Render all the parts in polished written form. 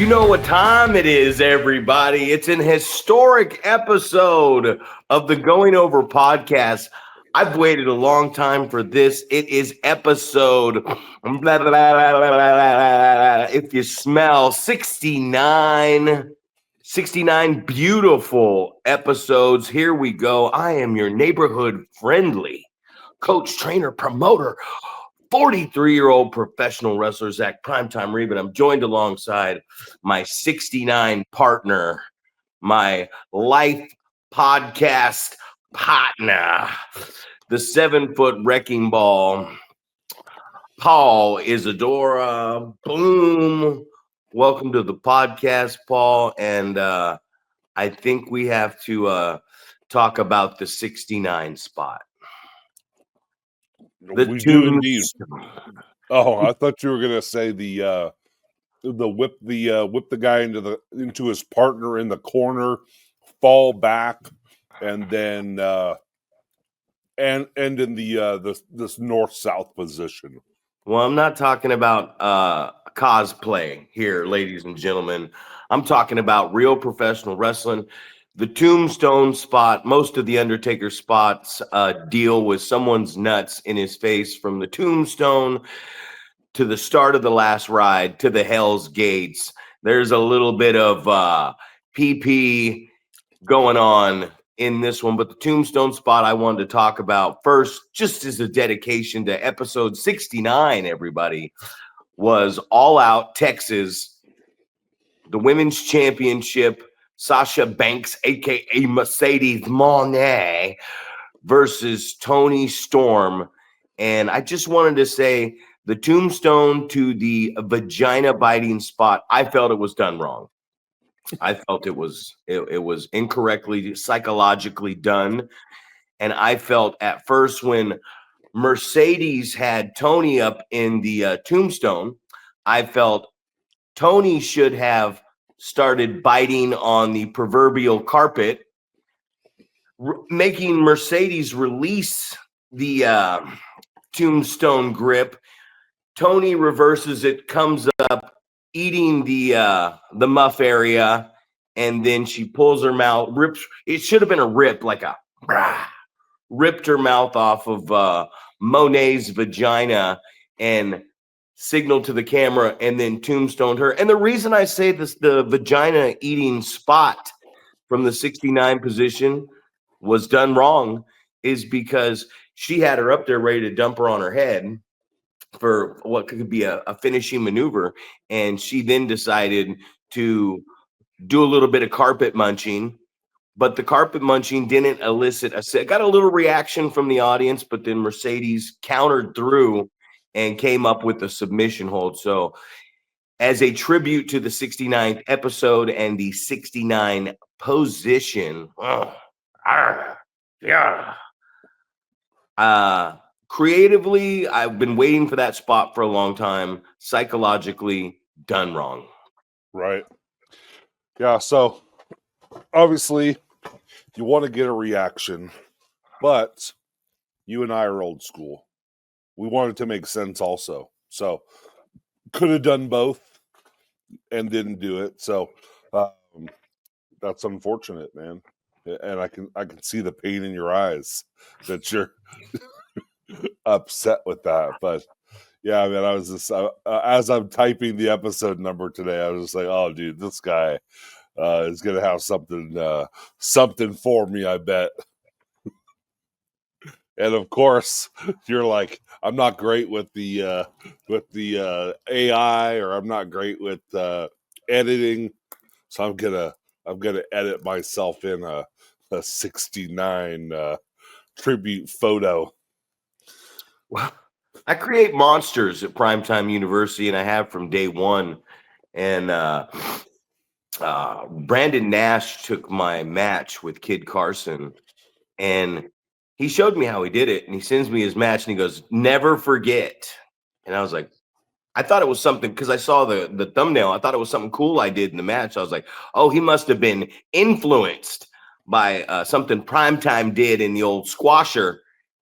know what time it is, everybody. It's an historic episode of the Going Over podcast. I've waited a long time for this. It is episode, if you smell, 69. 69 beautiful episodes. Here we go. I am your neighborhood friendly coach, trainer, promoter, 43-year-old professional wrestler, Zack Primetime Reeb, and I'm joined alongside my 69 partner, my life podcast partner, the 7-foot wrecking ball, Paul Isadora. Boom. Welcome to the podcast, Paul. And I think we have to talk about the 69 spot. We do indeed. Oh, I thought you were gonna say the whip the guy into his partner in the corner, fall back, and then and in this north-south position. Well, I'm not talking about cosplay here, ladies and gentlemen. I'm talking about real professional wrestling. The tombstone spot, most of the Undertaker spots deal with someone's nuts in his face, from the tombstone to the start of the last ride to the Hell's Gates. There's a little bit of PP going on in this one, but the tombstone spot I wanted to talk about first, just as a dedication to episode 69, everybody, was All Out Texas, the women's championship. Sasha Banks, a.k.a. Mercedes Moné, versus Toni Storm. And I just wanted to say, the tombstone to the vagina biting spot, I felt it was done wrong. I felt it was incorrectly psychologically done. And I felt at first, when Mercedes had Toni up in the tombstone, I felt Toni should have started biting on the proverbial carpet, making Mercedes release the tombstone grip. Toni reverses it, comes up, eating the muff area, and then she pulls her mouth, rips. It should have been a rip, like a ripped her mouth off of Monet's vagina and signaled to the camera, and then tombstoned her. And the reason I say this, the vagina eating spot from the 69 position was done wrong, is because she had her up there ready to dump her on her head for what could be a finishing maneuver. And she then decided to do a little bit of carpet munching, but the carpet munching didn't elicit got a little reaction from the audience, but then Mercedes countered through and came up with a submission hold. So as a tribute to the 69th episode and the 69 position, creatively, I've been waiting for that spot for a long time. Psychologically, done wrong. Right. Yeah, so obviously you want to get a reaction, but you and I are old school. We wanted to make sense also. So could have done both and didn't do it. So that's unfortunate, man. And I can see the pain in your eyes that you're upset with that. But yeah, man, I was just as I'm typing the episode number today, I was just like, oh, dude, this guy is gonna have something for me, I bet. And of course, you're like, I'm not great with the AI, or I'm not great with editing, so I'm gonna edit myself in a 69 tribute photo. Well, I create monsters at Primetime University, and I have from day one. And Brandon Nash took my match with Kid Carson, and he showed me how he did it, and he sends me his match, and he goes, "Never forget." And I was like, I thought it was something, because I saw the thumbnail. I thought it was something cool I did in the match. I was like, oh, he must have been influenced by something Primetime did in the old squasher.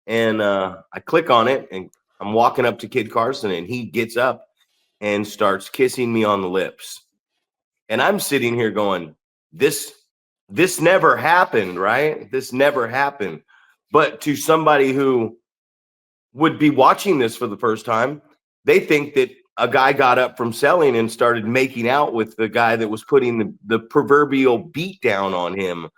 And I click on it, and I'm walking up to Kid Carson, and he gets up and starts kissing me on the lips. And I'm sitting here going, this never happened, right? This never happened. But to somebody who would be watching this for the first time, they think that a guy got up from selling and started making out with the guy that was putting the proverbial beat down on him.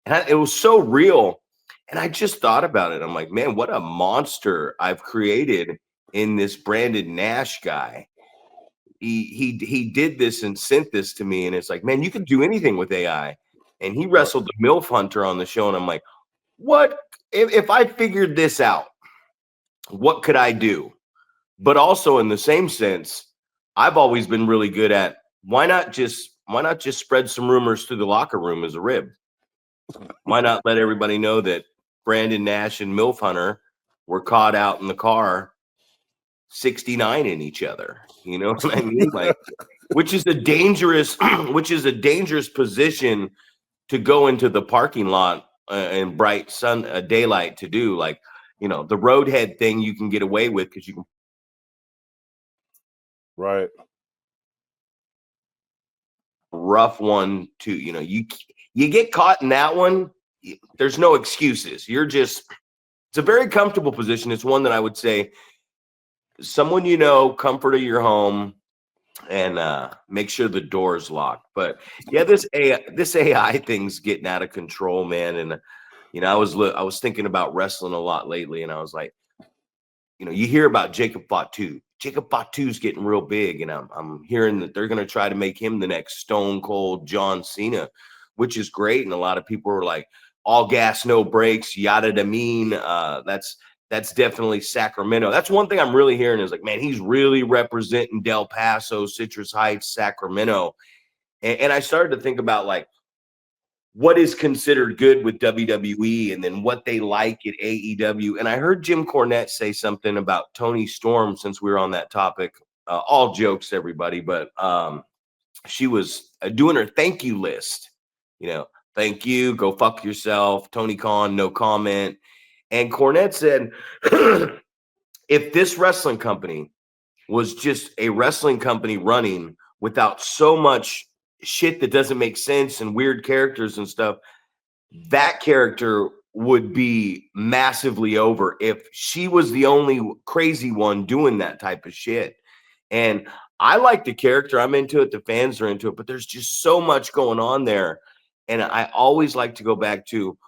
And it was so real. And I just thought about it. I'm like, man, what a monster I've created in this Brandon Nash guy. He did this and sent this to me. And it's like, man, you can do anything with AI. And he wrestled the MILF Hunter on the show. And I'm like, what if I figured this out? What could I do? But also in the same sense, I've always been really good at why not just spread some rumors through the locker room as a rib? Why not let everybody know that Brandon Nash and MILF Hunter were caught out in the car 69 in each other? You know what I mean? Like, which is a dangerous position to go into the parking lot in bright sun daylight to do. Like, you know, the roadhead thing you can get away with because you can. Right. Rough one too. You know, you get caught in that one, there's no excuses. It's a very comfortable position. It's one that I would say someone, you know, comfort of your home, and make sure the door's locked. But yeah, this AI thing's getting out of control, man. And you know, I was thinking about wrestling a lot lately, and I was like, you know, you hear about Jacob Fatu. Jacob Fatu's getting real big, and I'm hearing that they're going to try to make him the next Stone Cold John Cena, which is great. And a lot of people are like, all gas, no brakes, yada da mean. That's definitely Sacramento. That's one thing I'm really hearing is like, man, he's really representing Del Paso, Citrus Heights, Sacramento. And I started to think about like, what is considered good with WWE and then what they like at AEW. And I heard Jim Cornette say something about Tony Storm since we were on that topic. All jokes, everybody, but she was doing her thank you list. You know, thank you, go fuck yourself. Tony Khan, no comment. And Cornette said, if this wrestling company was just a wrestling company running without so much shit that doesn't make sense and weird characters and stuff, that character would be massively over if she was the only crazy one doing that type of shit. And I like the character. I'm into it. The fans are into it, but there's just so much going on there. And I always like to go back to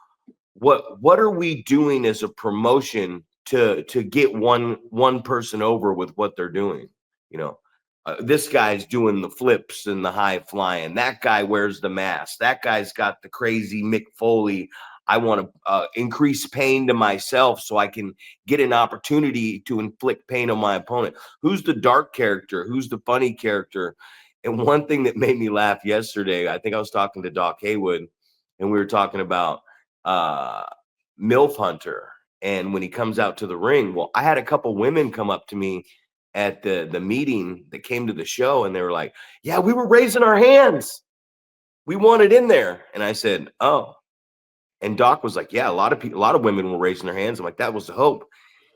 what are we doing as a promotion to get one person over with what they're doing? You know, this guy's doing the flips and the high flying. That guy wears the mask. That guy's got the crazy Mick Foley. I want to increase pain to myself so I can get an opportunity to inflict pain on my opponent. Who's the dark character? Who's the funny character? And one thing that made me laugh yesterday, I think I was talking to Doc Haywood, and we were talking about MILF Hunter. And when he comes out to the ring, well, I had a couple women come up to me at the meeting that came to the show, and they were like, yeah, we were raising our hands. We wanted in there. And I said, oh. And Doc was like, yeah, a lot of women were raising their hands. I'm like, that was the hope.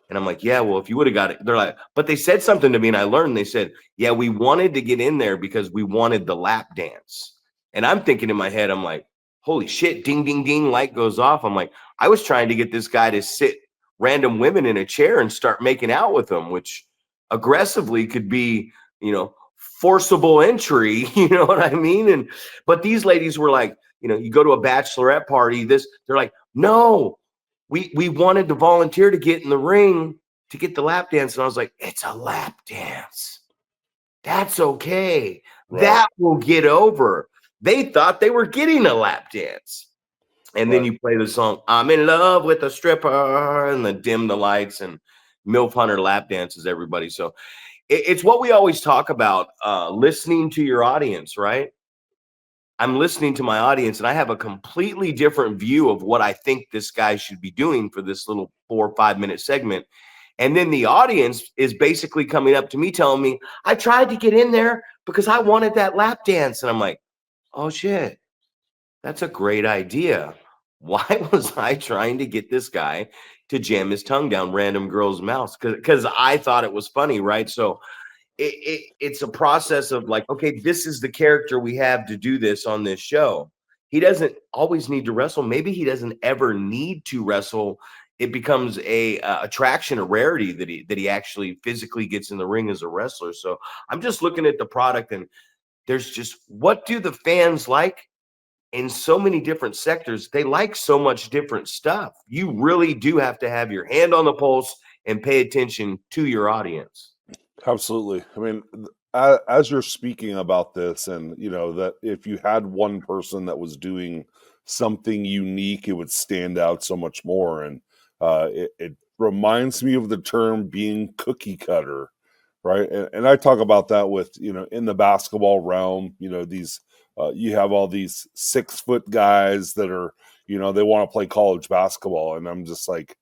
And I'm like, yeah, well, if you would have got it, they're like, but they said something to me and I learned, they said, yeah, we wanted to get in there because we wanted the lap dance. And I'm thinking in my head, I'm like, holy shit, ding, ding, ding, light goes off. I'm like, I was trying to get this guy to sit random women in a chair and start making out with them, which aggressively could be, you know, forcible entry, you know what I mean? But these ladies were like, you know, you go to a bachelorette party, they're like, no, we wanted to volunteer to get in the ring to get the lap dance. And I was like, it's a lap dance. That's okay. Right. That will get over. They thought they were getting a lap dance. And then you play the song, I'm in love with a stripper, and then dim the lights and MILF Hunter lap dances, everybody. So it's what we always talk about, listening to your audience, right? I'm listening to my audience and I have a completely different view of what I think this guy should be doing for this little 4 or 5 minute segment. And then the audience is basically coming up to me telling me, I tried to get in there because I wanted that lap dance. And I'm like, oh shit, that's a great idea. Why was I trying to get this guy to jam his tongue down random girls' mouths? Because I thought it was funny, right? So it's a process of like, okay, this is the character we have to do this on this show. He doesn't always need to wrestle. Maybe he doesn't ever need to wrestle. It becomes a attraction, a rarity that he actually physically gets in the ring as a wrestler. So I'm just looking at the product, and there's just, what do the fans like? In so many different sectors, they like so much different stuff. You really do have to have your hand on the pulse and pay attention to your audience. Absolutely. I mean, as you're speaking about this, and that if you had one person that was doing something unique, it would stand out so much more. And it reminds me of the term being cookie cutter, right? And I talk about that with in the basketball realm. These you have all these 6 foot guys that are they want to play college basketball, and I'm just like,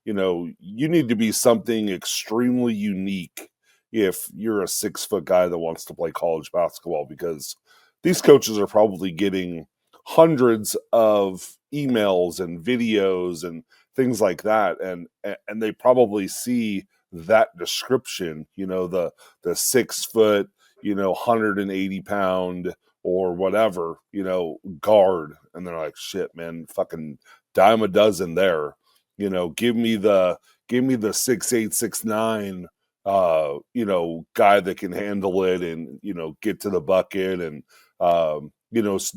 you need to be something extremely unique if you're a 6 foot guy that wants to play college basketball, because these coaches are probably getting hundreds of emails and videos and things like that, and they probably see that description, the 6 foot, 180 pound or whatever, guard, and they're like, shit, man, fucking dime a dozen there. Give me the 6'8", 6'9", guy that can handle it and get to the bucket and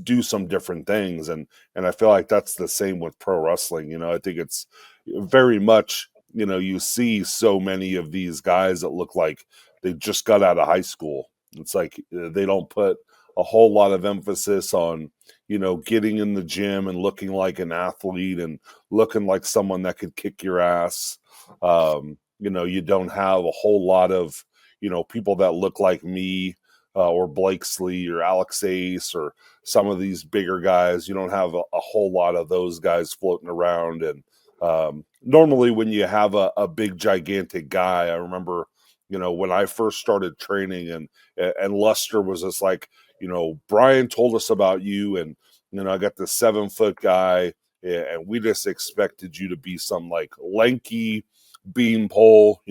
do some different things. And I feel like that's the same with pro wrestling. I think it's very much, you see so many of these guys that look like they just got out of high school. It's like they don't put a whole lot of emphasis on getting in the gym and looking like an athlete and looking like someone that could kick your ass. You don't have a whole lot of people that look like me, or Blakesley or Alex Ace or some of these bigger guys. You don't have a whole lot of those guys floating around. And normally when you have a big gigantic guy, I remember when I first started training, and Lester was just like, Brian told us about you, and I got this 7 foot guy, and we just expected you to be some like lanky beanpole,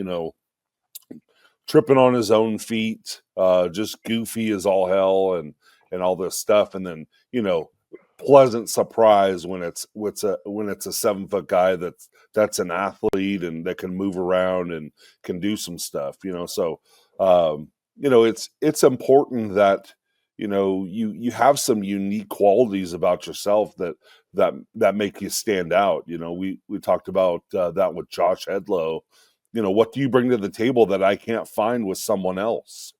tripping on his own feet, just goofy as all hell, and all this stuff. And then pleasant surprise when it's a 7 foot guy that's an athlete and that can move around and can do some stuff. So it's important that you have some unique qualities about yourself that make you stand out. We talked about that with Josh Hedlow. What do you bring to the table that I can't find with someone else?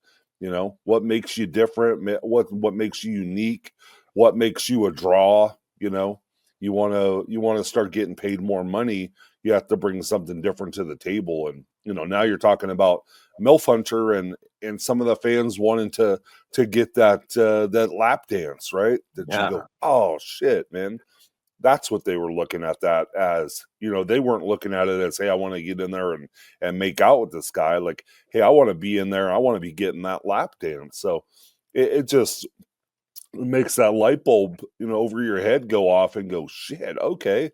What makes you different? What makes you unique? What makes you a draw? You want to start getting paid more money, you have to bring something different to the table. And now you're talking about MILF Hunter and some of the fans wanting to get that lap dance, right? That Yeah. you go, oh shit, man. That's what they were looking at that as. They weren't looking at it as, hey, I want to get in there and make out with this guy. Like, hey, I want to be in there. I want to be getting that lap dance. So it just makes that light bulb, over your head go off and go, shit, okay.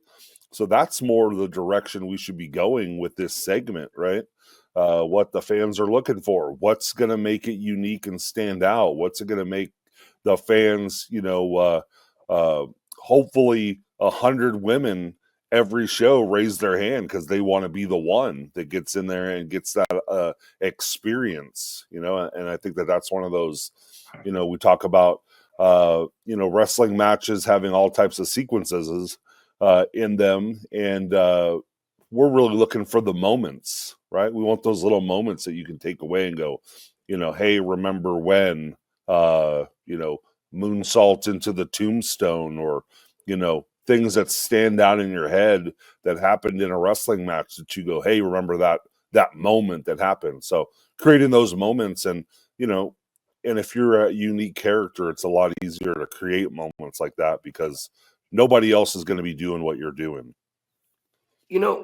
So that's more the direction we should be going with this segment, right? What the fans are looking for. What's going to make it unique and stand out? What's it going to make the fans, hopefully 100 women every show raise their hand because they want to be the one that gets in there and gets that experience, and I think that's one of those, we talk about, wrestling matches having all types of sequences in them, and we're really looking for the moments, right? We want those little moments that you can take away and go, hey, remember when, moonsault into the tombstone, or things that stand out in your head that happened in a wrestling match that you go, hey, remember that moment that happened. So creating those moments, and and if you're a unique character, it's a lot easier to create moments like that because nobody else is going to be doing what you're doing.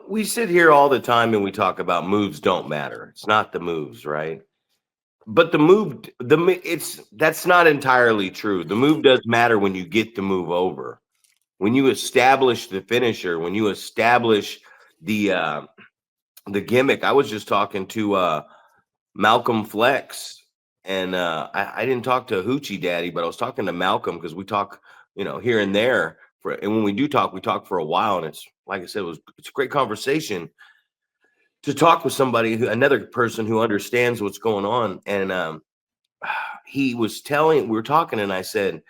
We sit here all the time and we talk about moves don't matter. It's not the moves, right? But that's not entirely true. The move does matter when you get the move over. When you establish the finisher, when you establish the gimmick. I was just talking to Malcolm Flex. And I didn't talk to Hoochie Daddy, but I was talking to Malcolm because we talk, here and there. And when we talk for a while. And it's like I said, it's a great conversation to talk with somebody, another person who understands what's going on. And we were talking, and I said,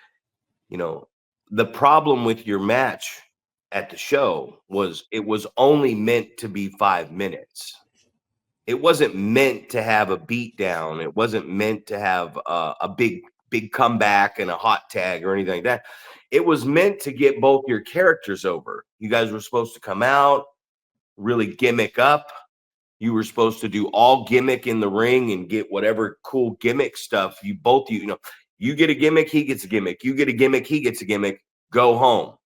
the problem with your match at the show was it was only meant to be 5 minutes. It wasn't meant to have a beat down. It wasn't meant to have a big comeback and a hot tag or anything like that. It was meant to get both your characters over. You guys were supposed to come out, really gimmick up. You were supposed to do all gimmick in the ring and get whatever cool gimmick stuff. You get a gimmick, he gets a gimmick. You get a gimmick, he gets a gimmick. Go home.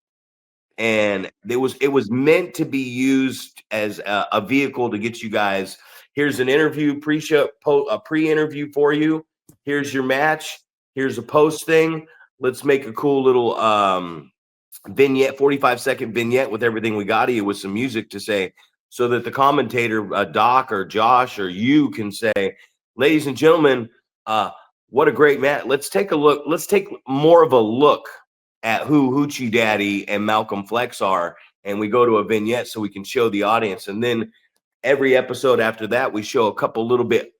And it was meant to be used as a vehicle to get you guys. Here's an interview, a pre-interview for you. Here's your match. Here's a post thing. Let's make a cool little vignette, 45-second vignette with everything we got here with some music to say, so that the commentator, Doc or Josh or you, can say, ladies and gentlemen, what a great match. Let's take a look. Let's take more of a look at who Hoochie Daddy and Malcolm Flex are. And we go to a vignette so we can show the audience. And then every episode after that, we show a couple little bit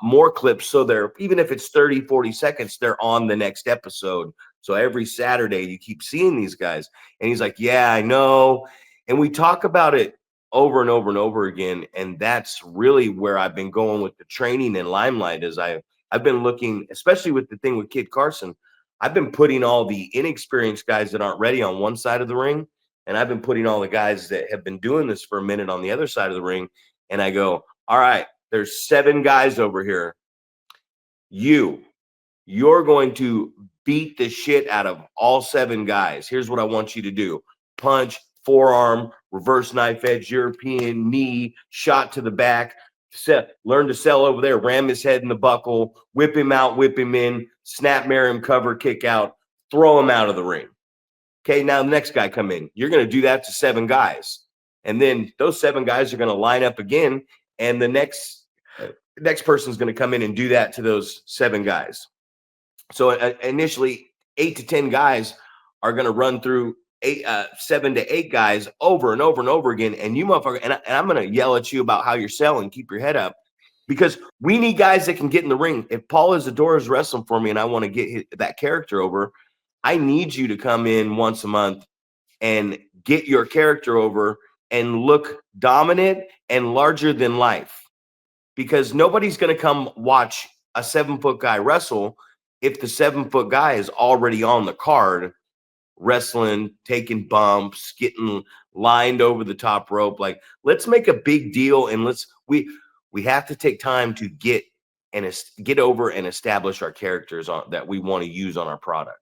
more clips. So they're, even if it's 30, 40 seconds, they're on the next episode. So every Saturday you keep seeing these guys. And he's like, yeah, I know. And we talk about it over and over and over again. And that's really where I've been going with the training in Limelight. Is I've been looking, especially with the thing with Kid Carson, I've been putting all the inexperienced guys that aren't ready on one side of the ring. And I've been putting all the guys that have been doing this for a minute on the other side of the ring. And I go, all right, there's 7 guys over here. You're going to beat the shit out of all 7 guys. Here's what I want you to do. Punch, forearm, reverse knife edge, European knee, shot to the back. Learn to sell over there, ram his head in the buckle, whip him out, whip him in, snap, marry him, cover, kick out, throw him out of the ring. Okay, now the next guy come in. You're going to do that to 7 guys. And then those 7 guys are going to line up again. And the next person is going to come in and do that to those 7 guys. So initially, 8 to 10 guys are going to run through 7 to 8 guys over and over and over again. And you motherfucker, and I'm going to yell at you about how you're selling. Keep your head up, because we need guys that can get in the ring. If Paul Isadora is wrestling for me and I want to get that character over, I need you to come in once a month and get your character over and look dominant and larger than life, because nobody's going to come watch a 7-foot guy wrestle if the 7-foot guy is already on the card wrestling, taking bumps, getting lined over the top rope. Like, let's make a big deal, and we have to take time to get over and establish our characters that we want to use on our product.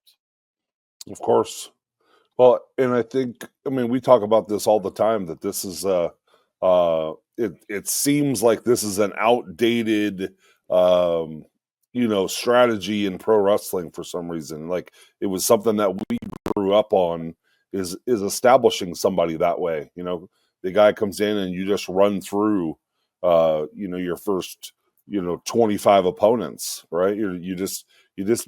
Of course. Well, and I think, we talk about this all the time, that this is it seems like this is an outdated strategy in pro wrestling for some reason. Like, it was something that we grew up on, is establishing somebody that way. The guy comes in and you just run through your first 25 opponents, right? You just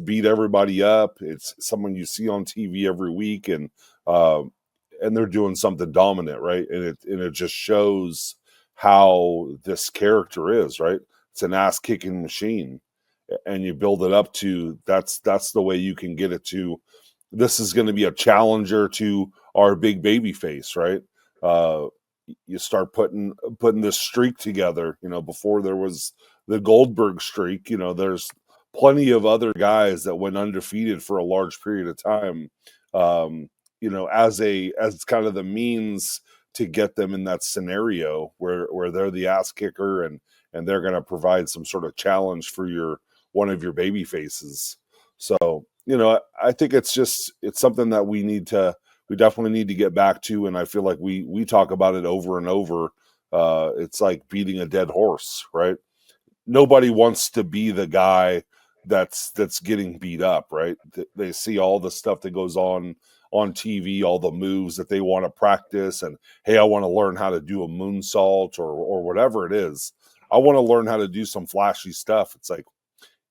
beat everybody up. It's someone you see on TV every week, and they're doing something dominant, right? And it just shows how this character is, right? It's an ass kicking machine, and you build it up to that's the way you can get it to. This is going to be a challenger to our big baby face, right? You start putting this streak together. Before there was the Goldberg streak, there's plenty of other guys that went undefeated for a large period of time, as kind of the means to get them in that scenario where they're the ass kicker, and they're going to provide some sort of challenge for one of your baby faces. So, I think it's something that we definitely need to get back to. And I feel like we talk about it over and over. It's like beating a dead horse, right? Nobody wants to be the guy that's getting beat up, right? They see all the stuff that goes on TV, all the moves that they want to practice, and hey, I want to learn how to do a moonsault or whatever it is. I want to learn how to do some flashy stuff. It's like,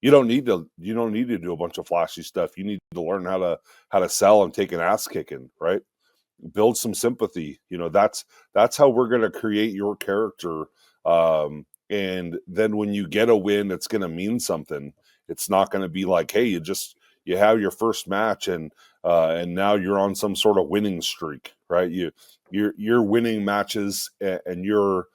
you don't need to do a bunch of flashy stuff. You need to learn how to sell and take an ass kicking, right? Build some sympathy. That's how we're going to create your character. And then when you get a win, it's going to mean something. It's not going to be like, hey, you have your first match and now you're on some sort of winning streak, right? You're winning matches and you're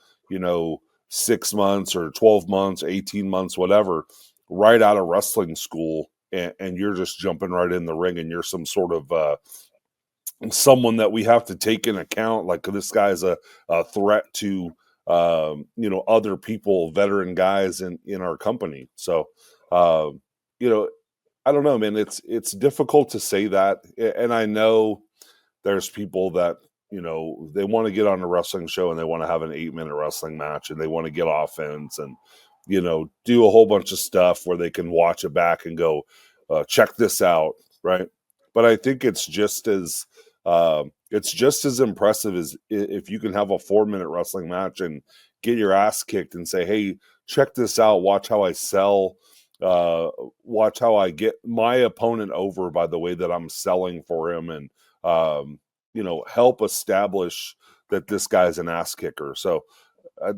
6 months or 12 months, 18 months, whatever, right out of wrestling school, and you're just jumping right in the ring, and you're some sort of someone that we have to take in account. Like, this guy's a threat to other people, veteran guys in our company. So I don't know, man. It's difficult to say that, and I know there's people that they want to get on a wrestling show and they want to have an 8-minute wrestling match and they want to get offense and do a whole bunch of stuff where they can watch it back and go, check this out, right? But I think it's just as impressive as if you can have a 4-minute wrestling match and get your ass kicked and say, hey, check this out, watch how I sell, watch how I get my opponent over by the way that I'm selling for him, and help establish that this guy's an ass kicker. So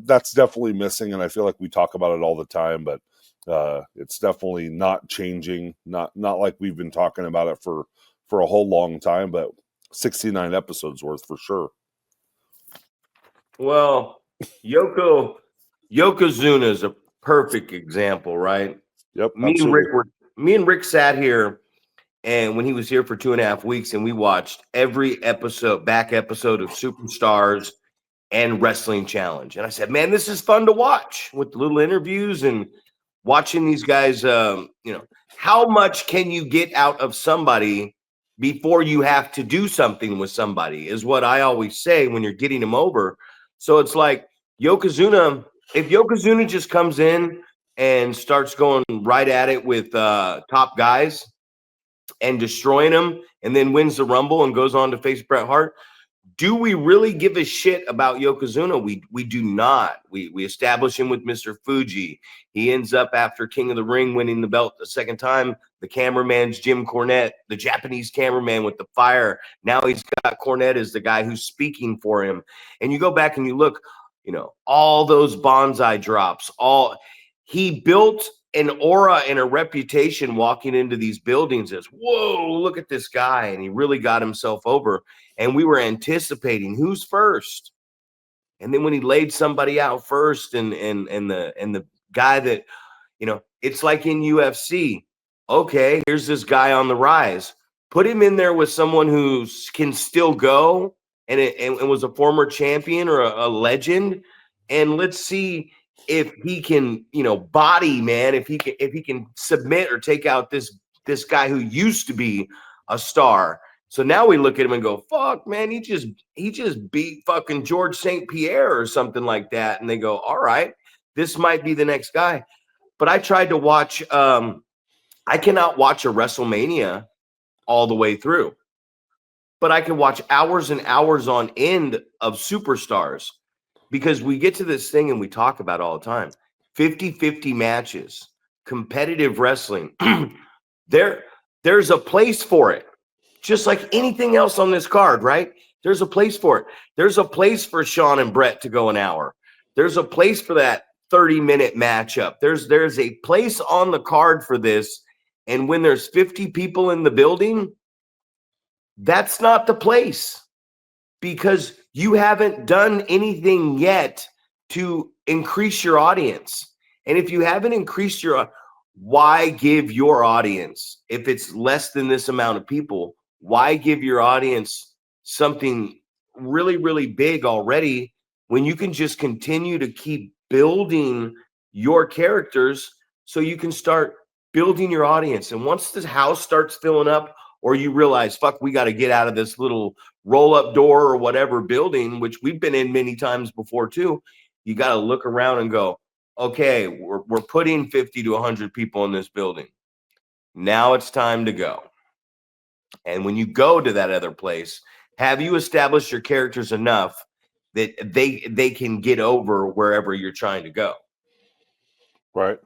that's definitely missing, and I feel like we talk about it all the time, but it's definitely not changing. Not like we've been talking about it for a whole long time, but 69 episodes worth for sure. Well, Yokozuna is a perfect example, right? Yep, Me and Rick sat here, and when he was here for 2.5 weeks, and we watched every back episode of Superstars and Wrestling Challenge. And I said, man, this is fun to watch, with the little interviews and watching these guys. How much can you get out of somebody before you have to do something with somebody, is what I always say when you're getting them over. So it's like Yokozuna, if Yokozuna just comes in and starts going right at it with top guys and destroying them, and then wins the Rumble and goes on to face Bret Hart, do we really give a shit about Yokozuna? We do not. We establish him with Mr. Fuji. He ends up, after King of the Ring, winning the belt the second time. The cameraman's Jim Cornette, the Japanese cameraman with the fire. Now he's got Cornette as the guy who's speaking for him. And you go back and you look, all those bonsai drops, he built an aura and a reputation walking into these buildings as, whoa, look at this guy. And he really got himself over. And we were anticipating who's first. And then when he laid somebody out first, and the guy that, it's like in UFC. Okay, here's this guy on the rise. Put him in there with someone who can still go and was a former champion or a legend. And let's see if he can, body, man, if he can submit or take out this guy who used to be a star. So now we look at him and go, fuck, man, he just beat fucking George St. Pierre or something like that. And they go, all right, this might be the next guy. But I tried to watch, I cannot watch a WrestleMania all the way through, but I can watch hours and hours on end of Superstars, because we get to this thing and we talk about all the time, 50-50 matches, competitive wrestling. There's a place for it. Just like anything else on this card, right? There's a place for it. There's a place for Sean and Brett to go an hour. There's a place for that 30-minute matchup. There's a place on the card for this. And when there's 50 people in the building, that's not the place, because you haven't done anything yet to increase your audience. And if you haven't increased why give your audience, if it's less than this amount of people, why give your audience something really, really big already when you can just continue to keep building your characters so you can start building your audience? And once the house starts filling up, or you realize, fuck, we got to get out of this little roll-up door or whatever building, which we've been in many times before too, you got to look around and go, okay, we're putting 50 to 100 people in this building. Now it's time to go. And when you go to that other place, have you established your characters enough that they can get over wherever you're trying to go? Right.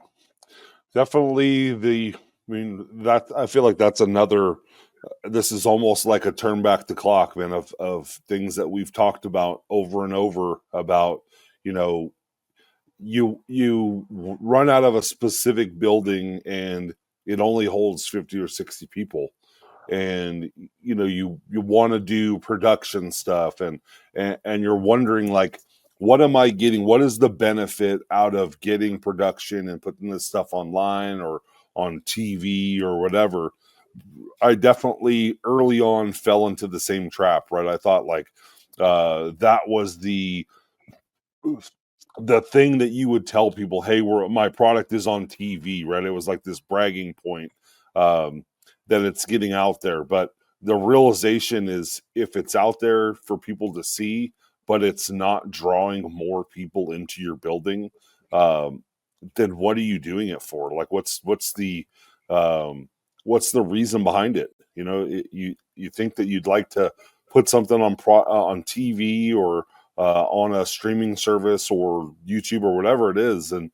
Definitely I mean, that I feel like that's another, this is almost like a turn back the clock, man, of things that we've talked about over and over about, you know, you run out of a specific building and it only holds 50 or 60 people, and you want to do production stuff, and you're wondering, like, what am I getting, what is the benefit out of getting production and putting this stuff online or on TV or whatever. I definitely early on fell into the same trap, right? I thought, like, that was the thing that you would tell people, hey, my product is on TV, right? It was like this bragging point, um, that it's getting out there. But the realization is, if it's out there for people to see, but it's not drawing more people into your building, um, then what are you doing it for? Like, um, what's the reason behind it? You think that you'd like to put something on TV or on a streaming service or YouTube or whatever it is, and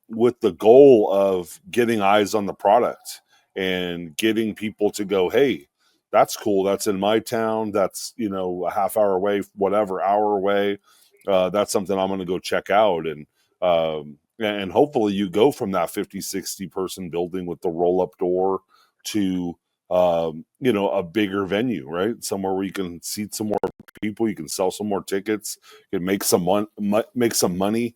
with the goal of getting eyes on the product and getting people to go, hey, that's cool. That's in my town. That's, a half hour away, whatever, hour away. That's something I'm going to go check out. And hopefully you go from that 50, 60 person building with the roll up door to, a bigger venue, right? Somewhere where you can seat some more people, you can sell some more tickets, you can make some money.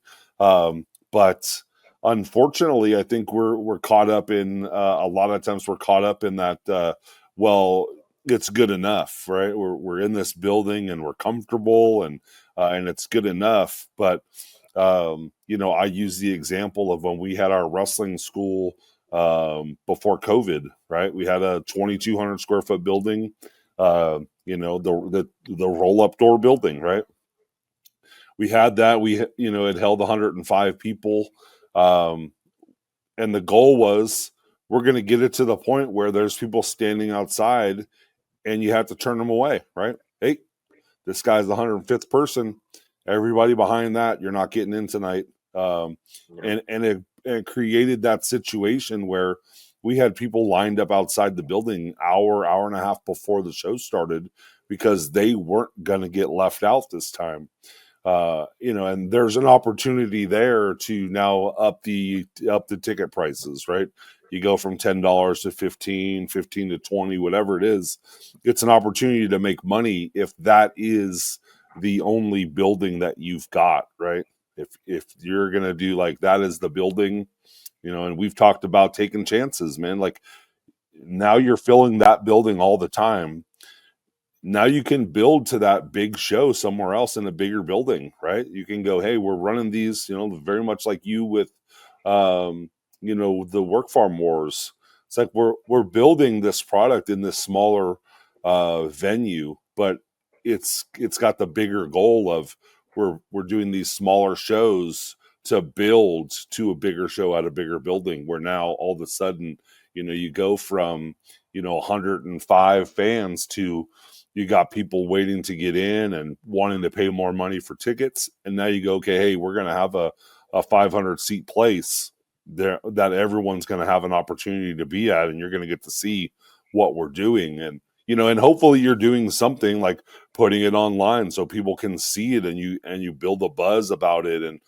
But unfortunately, I think we're caught up in, a lot of times we're caught up in that, well, it's good enough, right? We're in this building and we're comfortable, and it's good enough. But I use the example of when we had our wrestling school, before COVID, right? We had a 2,200 square foot building, the roll up door building, right? We had that. It held 105 people, um, and the goal was, we're going to get it to the point where there's people standing outside, and you have to turn them away, right? Hey, this guy's the 105th person. Everybody behind that, you're not getting in tonight. And it created that situation where we had people lined up outside the building hour and a half before the show started, because they weren't going to get left out this time. And there's an opportunity there to now up the ticket prices, right? You go from $10 to 15 to 20, whatever it is. It's an opportunity to make money if that is the only building that you've got, right? If you're gonna do, like, that is the building, and we've talked about taking chances, man. Like, now you're filling that building all the time. Now you can build to that big show somewhere else in a bigger building, right? You can go, hey, we're running these, very much like you with, the work farm wars. It's like we're building this product in this smaller venue, but it's got the bigger goal of, we're doing these smaller shows to build to a bigger show at a bigger building, where now all of a sudden, you go from 105 fans to, you got people waiting to get in and wanting to pay more money for tickets. And now you go, okay, hey, we're going to have a 500 seat place there that everyone's going to have an opportunity to be at. And you're going to get to see what we're doing. And hopefully you're doing something like putting it online so people can see it, and you build a buzz about it. And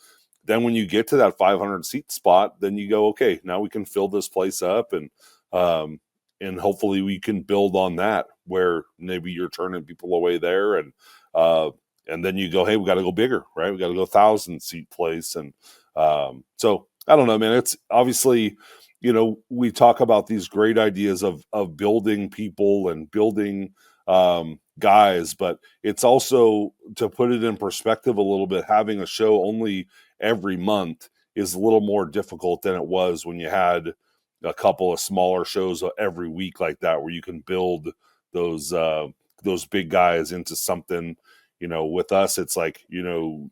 then when you get to that 500 seat spot, then you go, okay, now we can fill this place up. And hopefully we can build on that, where maybe you're turning people away there, and then you go, hey, we got to go bigger, right? We got to go 1,000 seat place. And so I don't know, man. It's obviously, we talk about these great ideas of building people and building guys, but it's also, to put it in perspective a little bit, having a show only every month is a little more difficult than it was when you had a couple of smaller shows every week like that, where you can build those big guys into something. With us, it's like, you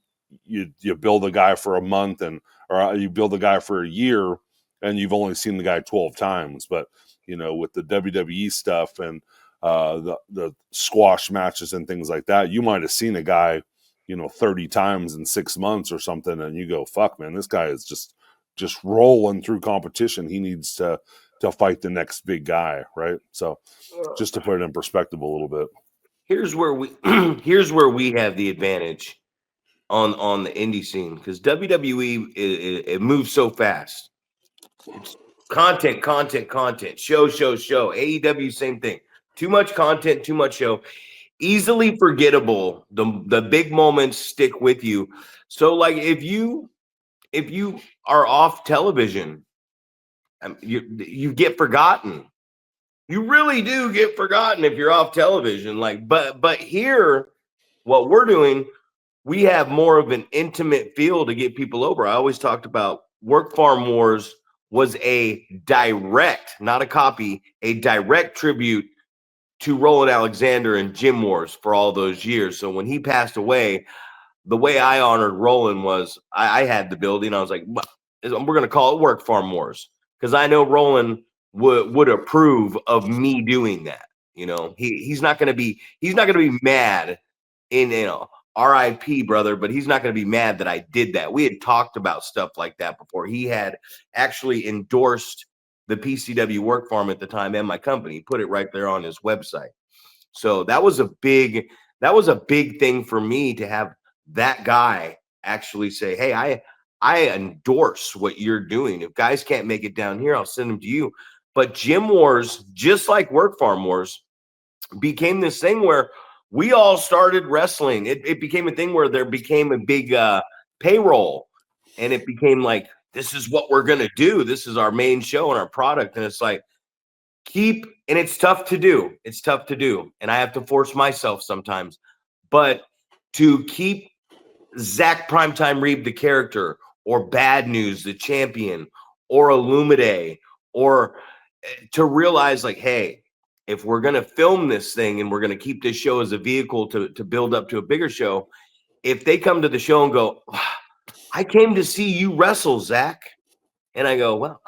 build a guy for a month, or you build a guy for a year, and you've only seen the guy 12 times. But with the WWE stuff and the squash matches and things like that, you might have seen a guy 30 times in 6 months or something, and you go, fuck, man, this guy is just just rolling through competition. He needs to fight the next big guy, right? So just to put it in perspective a little bit. Here's where we here's where we have the advantage on the indie scene, because WWE it moves so fast. It's content, show. AEW, same thing. Too much content, too much show. Easily forgettable. The big moments stick with you. So like if you are off television, you get forgotten. You really do get forgotten if you're off television. Like, but here, what we're doing, we have more of an intimate feel to get people over. I always talked about Work Farm Wars was a direct, not a copy, a direct tribute to Roland Alexander and Gym Wars for all those years. So when he passed away, the way I honored Roland was I had the building. I was like, we're going to call it Work Farm Wars, because I know Roland would approve of me doing that. You know, he's not going to be mad in, you know, RIP, brother, but he's not going to be mad that I did that. We had talked about stuff like that before. He had actually endorsed the PCW Work Farm at the time and my company, put it right there on his website. So that was a big thing for me to have that guy actually say, hey, I endorse what you're doing. If guys can't make it down here, I'll send them to you. But Gym Wars, just like Work Farm Wars, became this thing where we all started wrestling. It became a thing where there became a big payroll, and it became like, this is what we're going to do. This is our main show and our product. And it's like, and it's tough to do. It's tough to do. And I have to force myself sometimes. But to keep Zack Primetime Reeb the character, or Bad News the champion, or Illumide, or to realize like, hey, if we're going to film this thing and we're going to keep this show as a vehicle to build up to a bigger show, if they come to the show and go, I came to see you wrestle, Zack. And I go, well,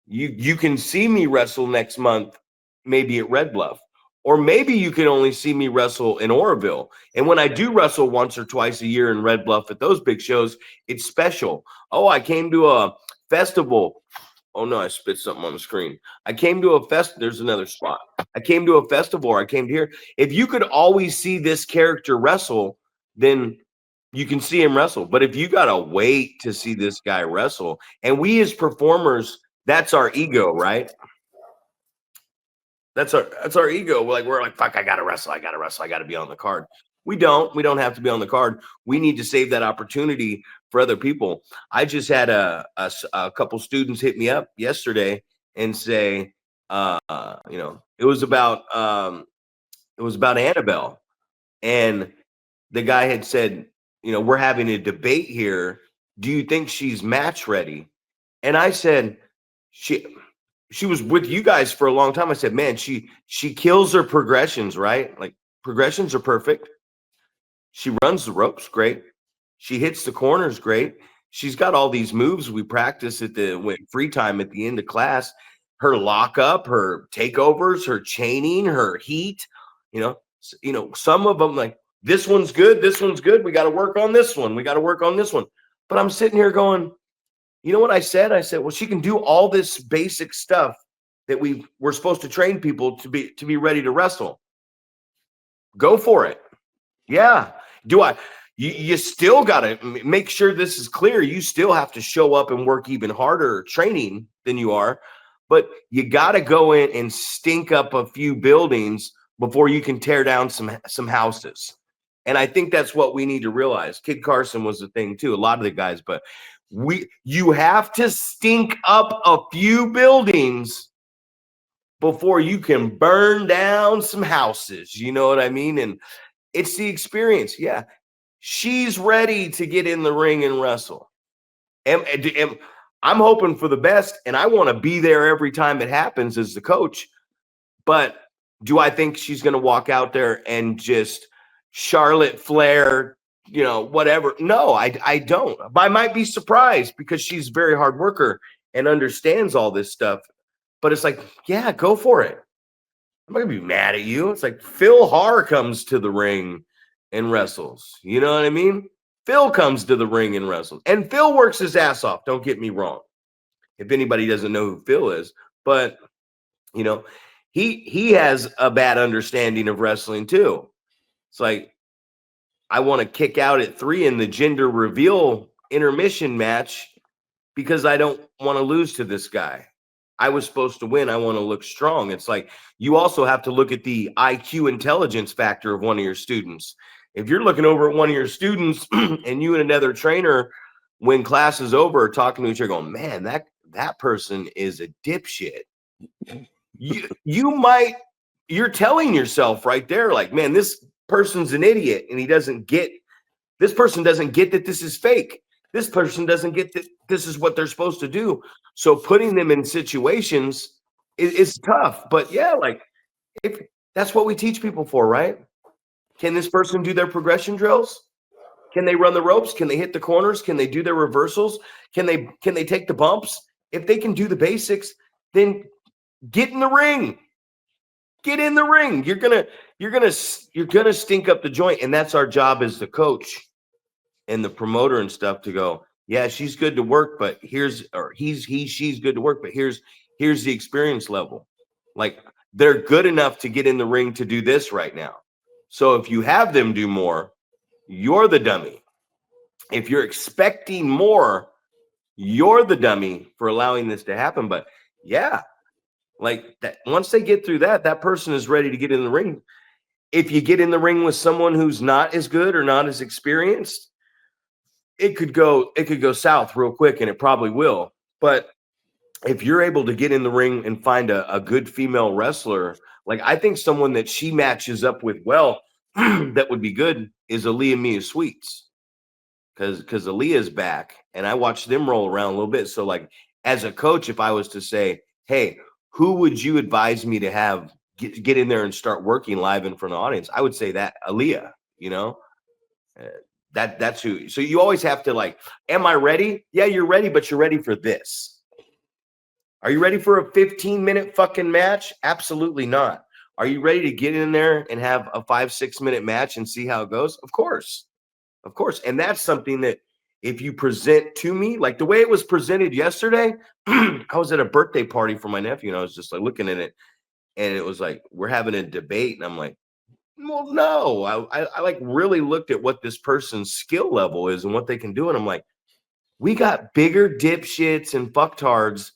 you can see me wrestle next month, maybe at Red Bluff, or maybe you can only see me wrestle in Oroville. And when I do wrestle once or twice a year in Red Bluff at those big shows, it's special. Oh, I came to a festival. Oh no, I spit something on the screen. I came to a there's another spot. I came to a festival, or I came to here. If you could always see this character wrestle, then you can see him wrestle. But if you gotta wait to see this guy wrestle, and we as performers, that's our ego, right? That's our ego. We're like, fuck, I gotta wrestle, I gotta be on the card. We don't have to be on the card. We need to save that opportunity for other people. I just had a couple students hit me up yesterday and say, it was about Annabelle, and the guy had said, we're having a debate here. Do you think she's match ready? And I said, she was with you guys for a long time. I said, man, she kills her progressions, right? Like, progressions are perfect. She runs the ropes great. She hits the corners great. She's got all these moves we practice at the free time at the end of class. Her lockup, her takeovers, her chaining, her heat. Some of them, like, this one's good. This one's good. We got to work on this one. We got to work on this one. But I'm sitting here going, you know what I said? I said, well, she can do all this basic stuff that we're supposed to train people to be ready to wrestle. Go for it. Yeah. You still got to make sure this is clear. You still have to show up and work even harder training than you are, but you got to go in and stink up a few buildings before you can tear down some houses. And I think that's what we need to realize. Kid Carson was the thing too, a lot of the guys, but you have to stink up a few buildings before you can burn down some houses. You know what I mean? And it's the experience. Yeah. She's ready to get in the ring and wrestle. And I'm hoping for the best, and I want to be there every time it happens as the coach. But do I think she's going to walk out there and just Charlotte Flair, whatever? No, I don't. But I might be surprised because she's a very hard worker and understands all this stuff. But it's like, yeah, go for it. I'm not going to be mad at you. It's like Phil Harr comes to the ring and wrestles. You know what I mean? Phil comes to the ring and wrestles, and Phil works his ass off. Don't get me wrong. If anybody doesn't know who Phil is, but you know, he has a bad understanding of wrestling too. It's like, I want to kick out at 3 in the gender reveal intermission match because I don't want to lose to this guy. I was supposed to win. I want to look strong. It's like, you also have to look at the IQ intelligence factor of one of your students. If you're looking over at one of your students and you and another trainer, when class is over, are talking to each other, going, man, that person is a dipshit. You're telling yourself right there, like, man, this person's an idiot, and this person doesn't get that this is fake. This person doesn't get that this is what they're supposed to do. So putting them in situations is tough. But yeah, like, if that's what we teach people for, right? Can this person do their progression drills? Can they run the ropes? Can they hit the corners? Can they do their reversals? Can they take the bumps? If they can do the basics, then get in the ring. Get in the ring. You're gonna stink up the joint, and that's our job as the coach and the promoter and stuff to go, yeah, she's good to work, but she's good to work, but here's the experience level. Like, they're good enough to get in the ring to do this right now. So if you have them do more, you're the dummy. If you're expecting more, you're the dummy for allowing this to happen. But yeah, like that, once they get through that person is ready to get in the ring. If you get in the ring with someone who's not as good or not as experienced, it could go south real quick, and it probably will. But if you're able to get in the ring and find a good female wrestler, like, I think someone that she matches up with well, that would be good, is Aaliyah Mia Sweets. Because Aaliyah's back, and I watched them roll around a little bit. So, like, as a coach, if I was to say, hey, who would you advise me to have get in there and start working live in front of the audience, I would say that Aaliyah, that's who. So you always have to, like, am I ready? Yeah, you're ready, but you're ready for this. Are you ready for a 15-minute fucking match? Absolutely not. Are you ready to get in there and have a 5-6 minute match and see how it goes? Of course. And that's something that if you present to me, like the way it was presented yesterday, I was at a birthday party for my nephew, and I was just like looking at it, and it was like, we're having a debate, and I'm like, well, no, I like really looked at what this person's skill level is and what they can do. And I'm like, we got bigger dipshits and fucktards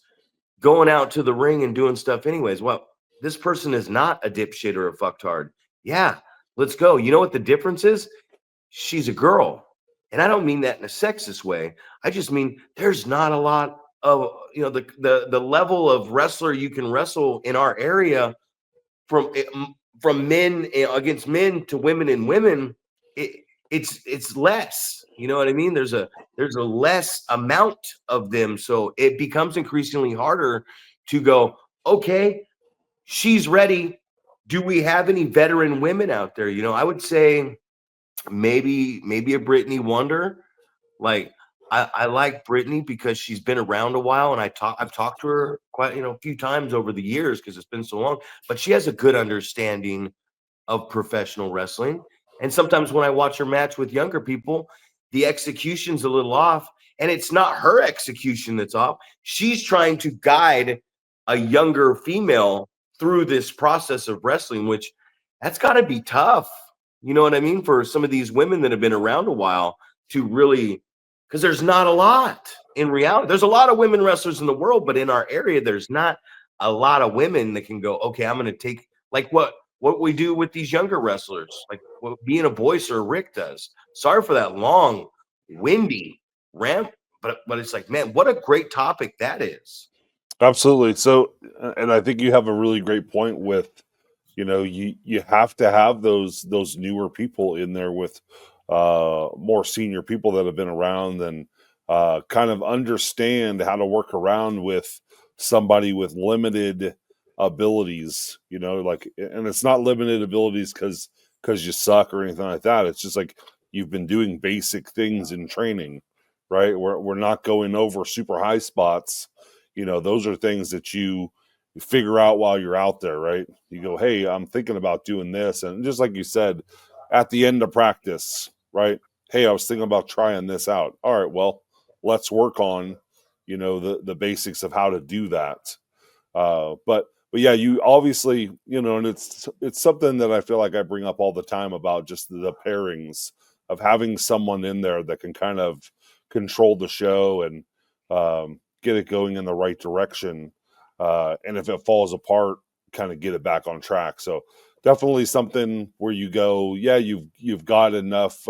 going out to the ring and doing stuff anyways. Well, this person is not a dipshit or a fucktard. Yeah, let's go. You know what the difference is? She's a girl. And I don't mean that in a sexist way. I just mean there's not a lot of, the level of wrestler you can wrestle in our area from men against men to women and women, it's less. You know what I mean? There's a less amount of them, so it becomes increasingly harder to go, okay, she's ready. Do we have any veteran women out there? I would say maybe a Brittany Wonder. Like, I like Brittany because she's been around a while, and I've talked to her quite, a few times over the years because it's been so long, but she has a good understanding of professional wrestling. And sometimes when I watch her match with younger people, the execution's a little off, and it's not her execution that's off. She's trying to guide a younger female through this process of wrestling, which that's got to be tough. You know what I mean? For some of these women that have been around a while to really, because there's not a lot in reality. There's a lot of women wrestlers in the world, but in our area, there's not a lot of women that can go, okay, I'm going to take, like what we do with these younger wrestlers, like what being a Boyce or Rick does. Sorry for that long, windy rant, but it's like, man, what a great topic that is. Absolutely. So, and I think you have a really great point with, you have to have those newer people in there with more senior people that have been around and kind of understand how to work around with somebody with limited abilities, like, and it's not limited abilities because you suck or anything like that. It's just like you've been doing basic things in training, right? We're not going over super high spots. Those are things that you figure out while you're out there, right? You go, hey, I'm thinking about doing this. And just like you said, at the end of practice, right? hey, I was thinking about trying this out. All right, well, let's work on, the basics of how to do that. But yeah, you obviously, and it's something that I feel like I bring up all the time about just the pairings of having someone in there that can kind of control the show and get it going in the right direction. And if it falls apart, kind of get it back on track. So definitely something where you go, yeah, you've got enough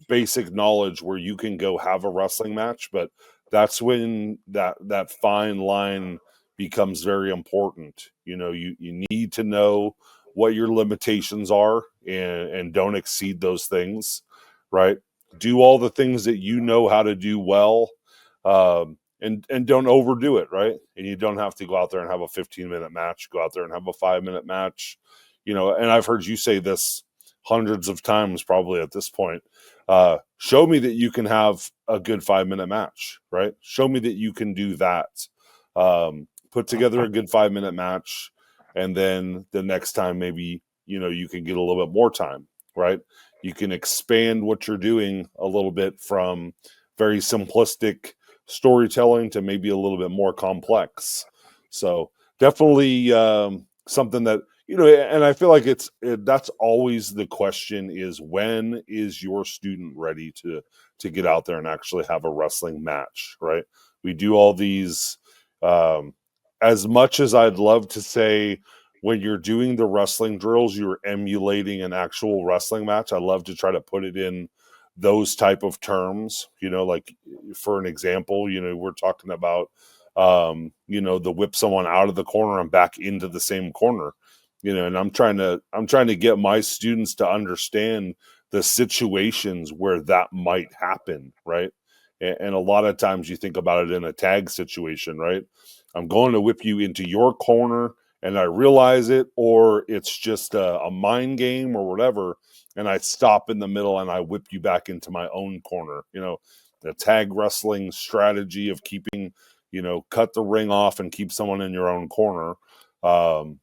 basic knowledge where you can go have a wrestling match, but that's when that fine line becomes very important. You need to know what your limitations are and don't exceed those things, right? Do all the things that you know how to do well, and don't overdo it, right? And you don't have to go out there and have a 15-minute match. Go out there and have a 5-minute match. And I've heard you say this hundreds of times probably at this point. Show me that you can have a good 5-minute match, right? Show me that you can do that. Put together a good 5-minute match, and then the next time maybe you can get a little bit more time, right? You can expand what you're doing a little bit from very simplistic storytelling to maybe a little bit more complex. So definitely something that and I feel like that's always the question: is when is your student ready to get out there and actually have a wrestling match, right? We do all these, as much as I'd love to say when you're doing the wrestling drills, you're emulating an actual wrestling match. I love to try to put it in those type of terms, like for an example, we're talking about, the whip someone out of the corner and back into the same corner. And I'm trying to get my students to understand the situations where that might happen, right? And a lot of times you think about it in a tag situation, right? I'm going to whip you into your corner and I realize it, or it's just a mind game or whatever, and I stop in the middle and I whip you back into my own corner. The tag wrestling strategy of keeping, cut the ring off and keep someone in your own corner.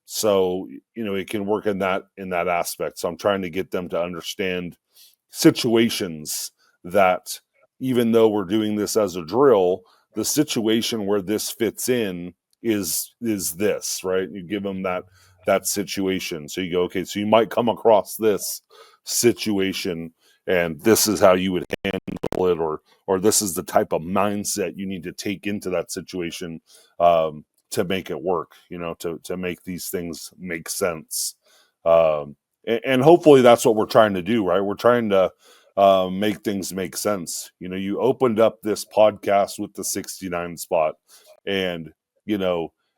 So it can work in that aspect. So I'm trying to get them to understand situations that, even though we're doing this as a drill, the situation where this fits in is this, right? You give them that situation. So you go, okay, so you might come across this situation and this is how you would handle it, or this is the type of mindset you need to take into that situation to make it work, to make these things make sense. And hopefully that's what we're trying to do, right? We're trying to make things make sense. You opened up this podcast with the 69 spot, and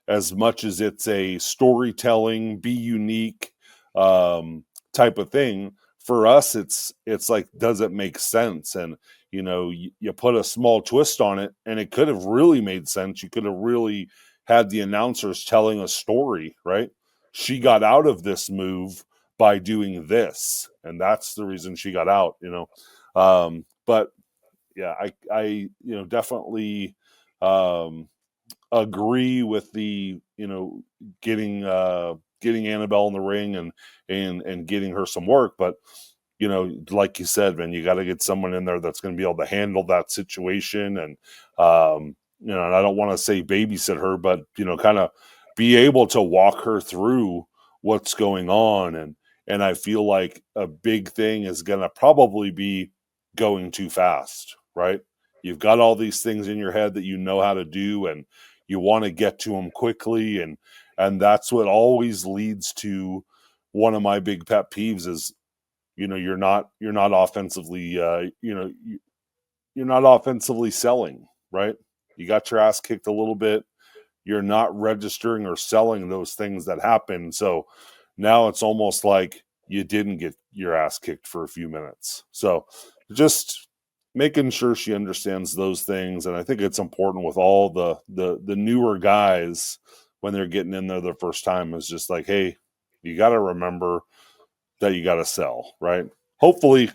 as much as it's a storytelling, be unique type of thing, for us it's like, does it make sense? And you put a small twist on it and it could have really made sense. You could have really had the announcers telling a story, right? She got out of this move by doing this, and that's the reason she got out. But yeah, I definitely agree with the getting Annabelle in the ring and getting her some work. But like you said, man, you got to get someone in there that's going to be able to handle that situation. And and I don't want to say babysit her, but kind of be able to walk her through what's going on. And I feel like a big thing is going to probably be going too fast, right? You've got all these things in your head that you know how to do, and you want to get to them quickly. And that's what always leads to one of my big pet peeves is, you're not offensively, you're not offensively selling, right? You got your ass kicked a little bit. You're not registering or selling those things that happen. So now it's almost like you didn't get your ass kicked for a few minutes. So just making sure she understands those things. And I think it's important with all the newer guys when they're getting in there the first time, is just like, hey, you got to remember that you got to sell, right? Hopefully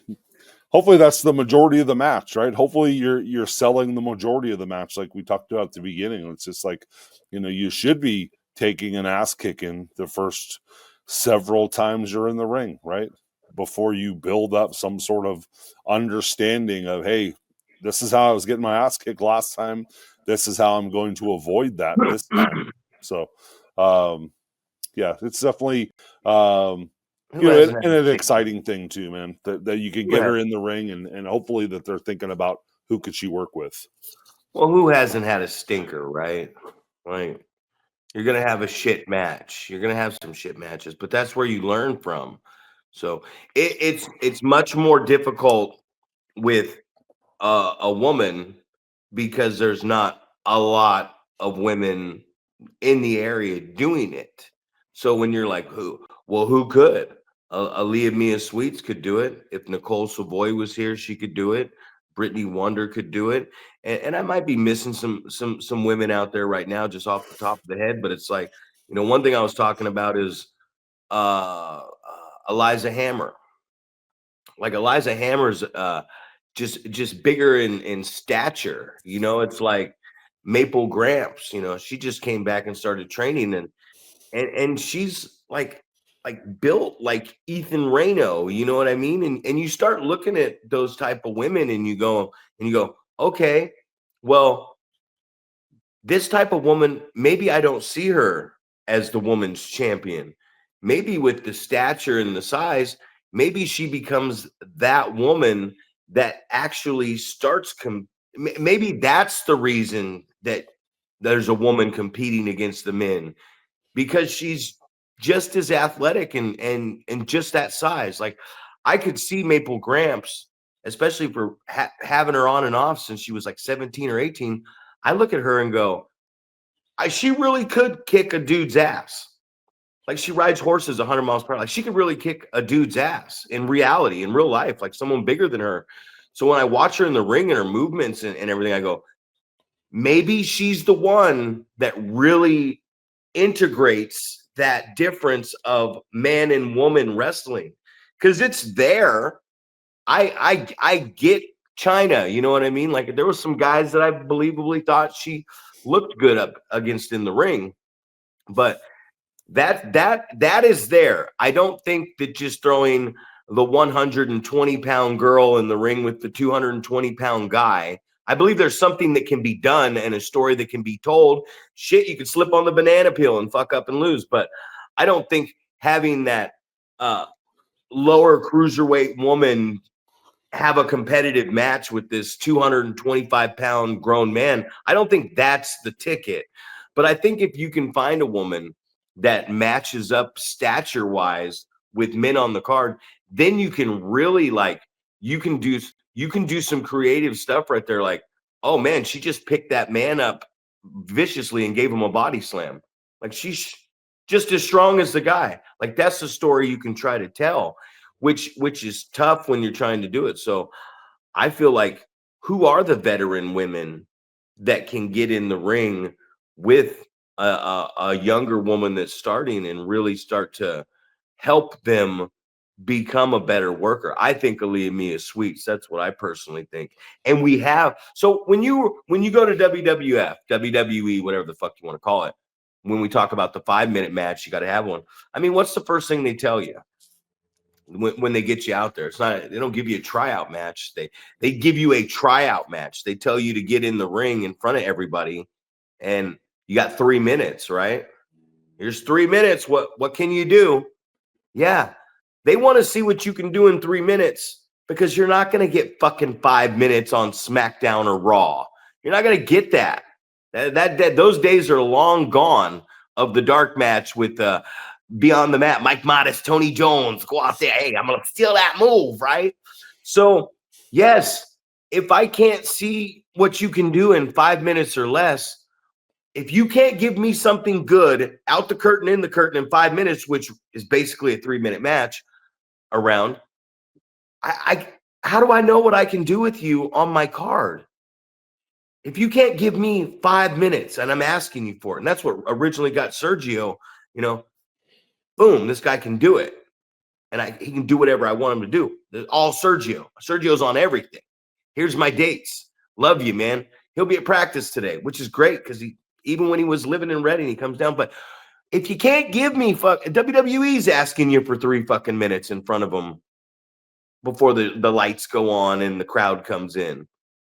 that's the majority of the match, right? Hopefully you're selling the majority of the match, like we talked about at the beginning. It's just like, you should be taking an ass kicking the first several times you're in the ring, right? before you build up some sort of understanding of, hey, this is how I was getting my ass kicked last time. This is how I'm going to avoid that this time. So, yeah, it's definitely, Who hasn't and had an a exciting thing too, man, that you can who get has, her in the ring and hopefully that they're thinking about who could she work with. well, who hasn't had a stinker, right? Like you're gonna have a shit match. You're gonna have some shit matches, but that's where you learn from. So it's much more difficult with a woman because there's not a lot of women in the area doing it. So when you're like, who? Well, who could? Aaliyah Mia Sweets could do it. If Nicole Savoy was here, she could do it. Brittany Wonder could do it. And I might be missing some women out there right now, just off the top of the head. But it's like, one thing I was talking about is Eliza Hammer. Like Eliza Hammer's just bigger in stature. It's like Maple Gramps. She just came back and started training, and she's like built like Ethan Reno. You know what I mean? And you start looking at those type of women, and you go, okay, well, this type of woman, maybe I don't see her as the woman's champion. Maybe with the stature and the size, maybe she becomes that woman that actually starts maybe that's the reason that there's a woman competing against the men, because she's just as athletic and just that size. Like I could see Maple Gramps, especially for having her on and off since she was like 17 or 18. I look at her and go, she really could kick a dude's ass. Like she rides horses 100 miles per hour. Like she could really kick a dude's ass in reality, in real life, like someone bigger than her. So when I watch her in the ring and her movements and everything, I go, maybe she's the one that really integrates that difference of man and woman wrestling, because it's there. I get China, you know what I mean? Like there was some guys that I believably thought she looked good up against in the ring, but that is there. I don't think that just throwing the 120-pound girl in the ring with the 220-pound guy. I believe there's something that can be done and a story that can be told. Shit, you could slip on the banana peel and fuck up and lose, but I don't think having that lower cruiserweight woman have a competitive match with this 225-pound grown man, I don't think that's the ticket. But I think if you can find a woman that matches up stature wise with men on the card, then you can really you can do some creative stuff right there. Like, oh man, she just picked that man up viciously and gave him a body slam. Like she's just as strong as the guy. Like that's the story you can try to tell, which is tough when you're trying to do it. So I feel like, who are the veteran women that can get in the ring with a younger woman that's starting and really start to help them become a better worker? I think Aaliyah Mia Sweets. That's what I personally think. And we have, so when you go to WWF, WWE, whatever the fuck you want to call it, when we talk about the 5-minute match, you got to have one. I mean, what's the first thing they tell you when they get you out there? It's not, they don't give you a tryout match. They give you a tryout match. They tell you to get in the ring in front of everybody, and you got 3 minutes, right? Here's 3 minutes. What can you do? Yeah. They want to see what you can do in 3 minutes, because you're not going to get fucking 5 minutes on SmackDown or Raw. You're not going to get that. Those days are long gone of the dark match with Beyond the Mat, Mike Modest, Tony Jones, go out there, hey, I'm going to steal that move, right? So, yes, if I can't see what you can do in 5 minutes or less, if you can't give me something good out the curtain, in the curtain in 5 minutes, which is basically a 3-minute match around, how do I know what I can do with you on my card? If you can't give me 5 minutes and I'm asking you for it, and that's what originally got Sergio, boom, this guy can do it. And he can do whatever I want him to do. All Sergio. Sergio's on everything. Here's my dates. Love you, man. He'll be at practice today, which is great, because even when he was living in Reading, he comes down. But if you can't give me WWE's asking you for 3 fucking minutes in front of them before the lights go on and the crowd comes in.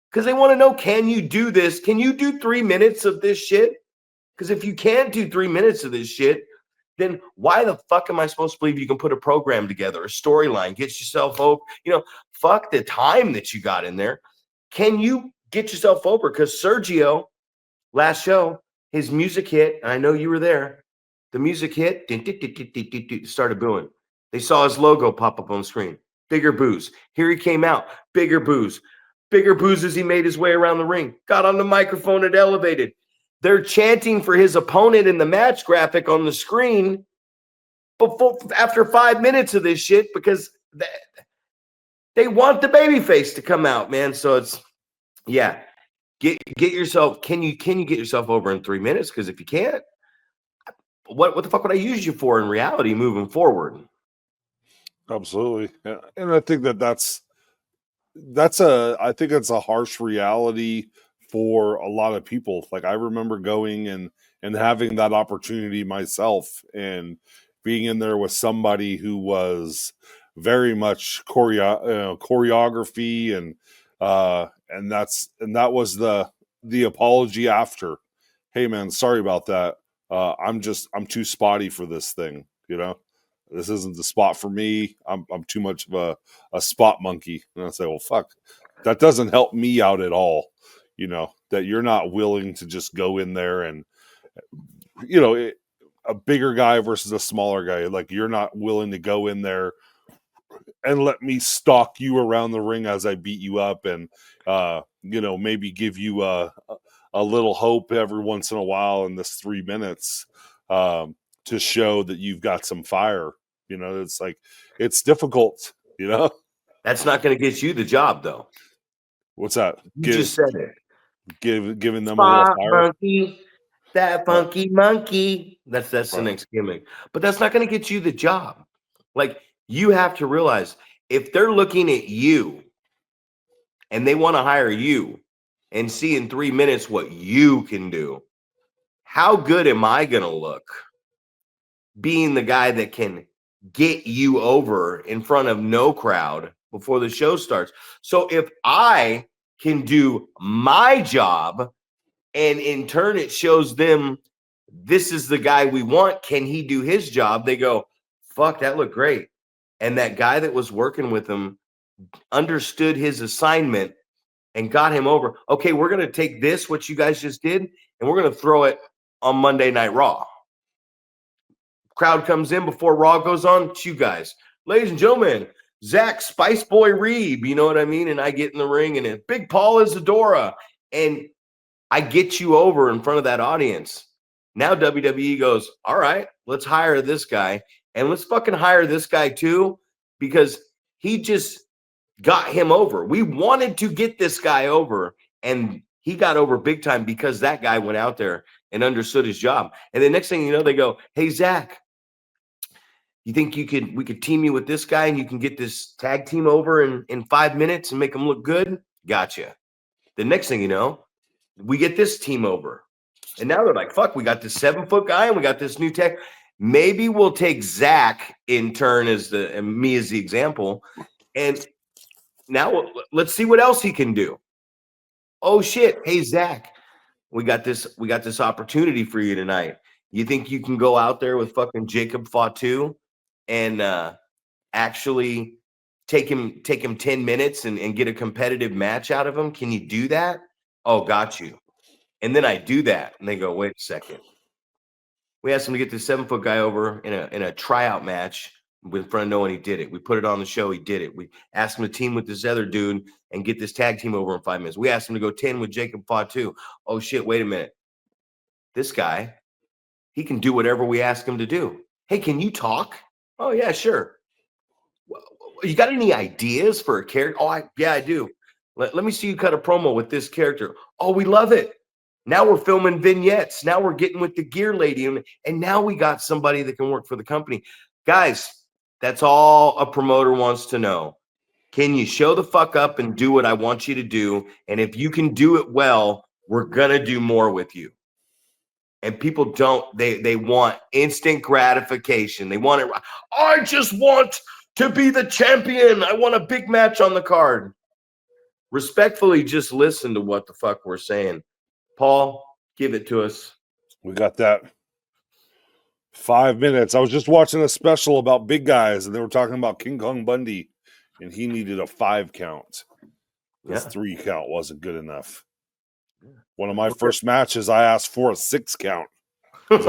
Because they want to know, can you do this? Can you do 3 minutes of this shit? Because if you can't do 3 minutes of this shit, then why the fuck am I supposed to believe you can put a program together, a storyline, get yourself over? Fuck the time that you got in there. Can you get yourself over? Because Sergio, last show, his music hit, and I know you were there. The music hit, started booing. They saw his logo pop up on the screen. Bigger boos. Here he came out. Bigger boos. Bigger boos as he made his way around the ring. Got on the microphone and elevated. They're chanting for his opponent in the match graphic on the screen after 5 minutes of this shit because they want the babyface to come out, man. So it's, yeah, get yourself. Can you get yourself over in 3 minutes? Because if you can't, what the fuck would I use you for in reality moving forward? Absolutely, and I think that's I think it's a harsh reality for a lot of people. Like I remember going and having that opportunity myself and being in there with somebody who was very much choreography and that was the apology after. Hey man, sorry about that. I'm too spotty for this thing. This isn't the spot for me. I'm too much of a spot monkey. And I say, well, fuck, that doesn't help me out at all. That you're not willing to just go in there and, a bigger guy versus a smaller guy. Like you're not willing to go in there and let me stalk you around the ring as I beat you up and, maybe give you a little hope every once in a while in this 3 minutes. To show that you've got some fire. It's like, it's difficult, That's not going to get you the job, though. What's that? You just said it. Giving them a little fire. Monkey, that funky monkey. That's the next gimmick. But that's not going to get you the job. Like, you have to realize, if they're looking at you and they want to hire you and see in 3 minutes what you can do, how good am I going to look being the guy that can get you over in front of no crowd before the show starts? So if I can do my job and in turn it shows them this is the guy we want, can he do his job? They go, fuck, that looked great. And that guy that was working with him understood his assignment and got him over. Okay, we're going to take this, what you guys just did, and we're going to throw it on Monday Night Raw. Crowd comes in before Raw goes on. It's you guys. Ladies and gentlemen, Zack Spice Boy Reeb, you know what I mean? And I get in the ring and it's Big Paul Isadora. And I get you over in front of that audience. Now WWE goes, all right, let's hire this guy. And let's fucking hire this guy too, because he just got him over. We wanted to get this guy over, and he got over big time because that guy went out there and understood his job. And the next thing you know, they go, hey, Zack, you think we could team you with this guy and you can get this tag team over in 5 minutes and make them look good? Gotcha. The next thing you know, we get this team over. And now they're like, fuck, we got this 7-foot guy and we got this new tag. Maybe we'll take Zack in turn and me as the example. And now let's see what else he can do. Oh shit. Hey, Zack, we got this opportunity for you tonight. You think you can go out there with fucking Jacob Fatu and actually take him 10 minutes and get a competitive match out of him? Can you do that? Oh, got you. And then I do that, and they go, wait a second. We asked him to get this 7-foot guy over in a tryout match in front of no one. He did it. We put it on the show. He did it. We asked him to team with this other dude and get this tag team over in 5 minutes. We asked him to go 10 with Jacob Fatu. Oh shit! Wait a minute. This guy, he can do whatever we ask him to do. Hey, can you talk? Oh yeah, sure. You got any ideas for a character? Oh, yeah, I do. Let me see you cut a promo with this character. Oh, we love it. Now we're filming vignettes. Now we're getting with the gear lady. And now we got somebody that can work for the company. Guys, that's all a promoter wants to know. Can you show the fuck up and do what I want you to do? And if you can do it well, we're going to do more with you. And people don't, they want instant gratification. They want it. I just want to be the champion. I want a big match on the card. Respectfully, just listen to what the fuck we're saying. Paul, give it to us. We got that 5 minutes. I was just watching a special about big guys, and they were talking about King Kong Bundy, and he needed a 5 count. His 3 count wasn't good enough. One of my first matches, I asked for a 6 count because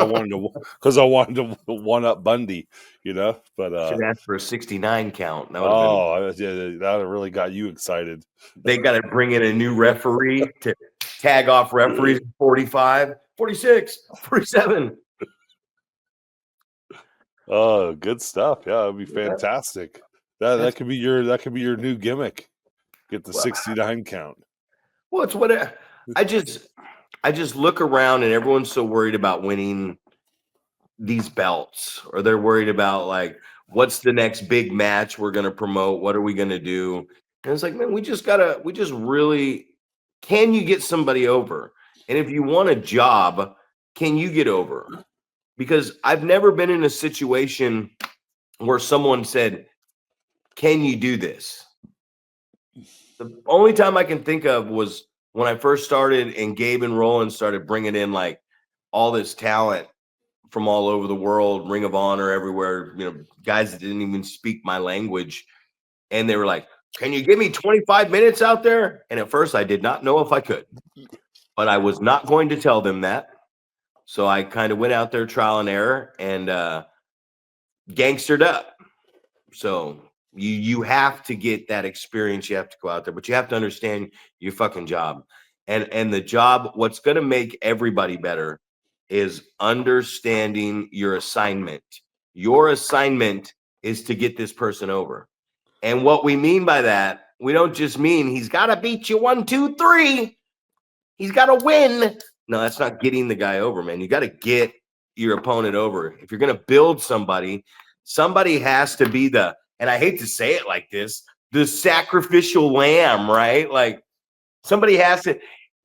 I wanted to one up Bundy, you know. But should ask for a 69 count. that really got you excited. They got to bring in a new referee to tag off referees. 45, 46, 47. Oh, good stuff. Yeah, that'd be fantastic. That could be your new gimmick. Get the 69 count. Well, it's what I just look around and everyone's so worried about winning these belts, or they're worried about like what's the next big match we're gonna promote, what are we gonna do? And it's like, man, we just really, can you get somebody over? And if you want a job, can you get over? Because I've never been in a situation where someone said, can you do this? The only time I can think of was when I first started and Gabe and Roland started bringing in like all this talent from all over the world, Ring of Honor, everywhere, you know, guys that didn't even speak my language. And they were like, can you give me 25 minutes out there? And at first I did not know if I could, but I was not going to tell them that. So I kind of went out there, trial and error, and gangstered up. So you have to get that experience. You have to go out there, but you have to understand your fucking job. And the job, what's going to make everybody better is understanding your assignment. Your assignment is to get this person over. And what we mean by that, we don't just mean he's got to beat you 1, 2, 3. He's got to win. No, that's not getting the guy over, man. You got to get your opponent over. If you're going to build somebody, somebody has to be the, and I hate to say it like this, the sacrificial lamb, right? Like somebody has to,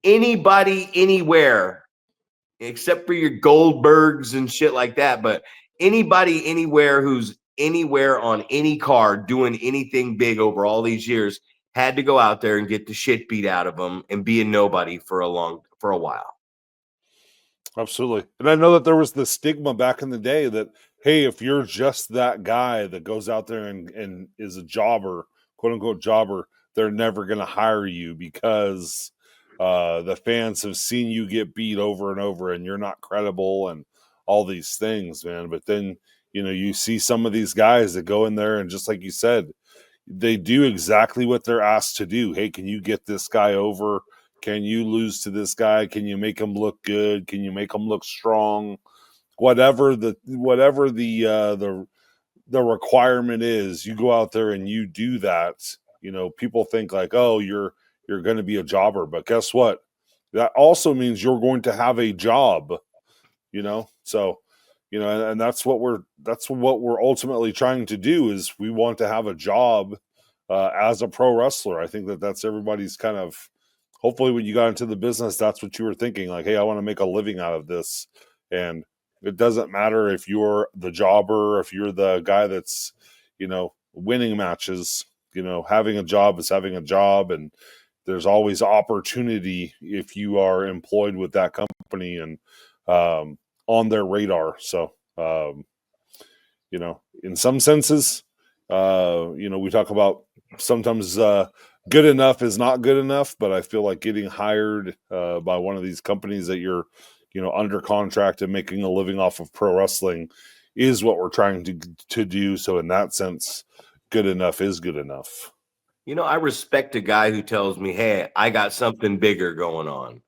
anybody, anywhere, except for your Goldbergs and shit like that, but anybody, anywhere who's anywhere on any card doing anything big over all these years had to go out there and get the shit beat out of them and be a nobody for a while. Absolutely. And I know that there was the stigma back in the day that, hey, if you're just that guy that goes out there and is a jobber, quote unquote jobber, they're never going to hire you because the fans have seen you get beat over and over and you're not credible and all these things, man. But then, you know, you see some of these guys that go in there and just like you said, they do exactly what they're asked to do. Hey, can you get this guy over? Can you lose to this guy? Can you make him look good? Can you make him look strong? Whatever the requirement is, you go out there and you do that. You know, people think like, oh, you're going to be a jobber, but guess what? That also means you're going to have a job. You know, so you know, and that's what we're ultimately trying to do is we want to have a job as a pro wrestler. I think that's everybody's kind of. Hopefully when you got into the business, that's what you were thinking. Like, hey, I want to make a living out of this. And it doesn't matter if you're the jobber, if you're the guy that's, you know, winning matches, you know, having a job is having a job. And there's always opportunity if you are employed with that company and on their radar. So, you know, in some senses, you know, we talk about sometimes good enough is not good enough, but I feel like getting hired by one of these companies that you're, you know, under contract and making a living off of pro wrestling is what we're trying to do. So in that sense, good enough is good enough. You know, I respect a guy who tells me, hey, I got something bigger going on.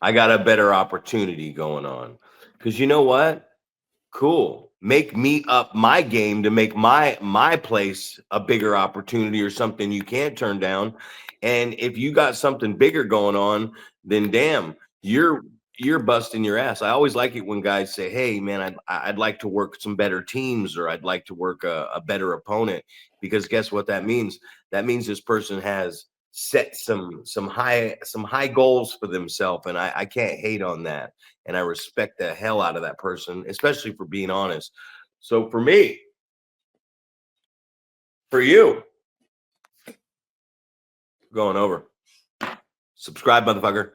I got a better opportunity going on. Because you know what? Cool. Make me up my game to make my place a bigger opportunity or something you can't turn down. And if you got something bigger going on, then damn, you're busting your ass. I always like it when guys say, hey man, I'd like to work some better teams, or I'd like to work a better opponent, because guess what that means? That means this person has set some high goals for themselves, and I can't hate on that. And I respect the hell out of that person, especially for being honest. So for me, for you. Going over. Subscribe, motherfucker.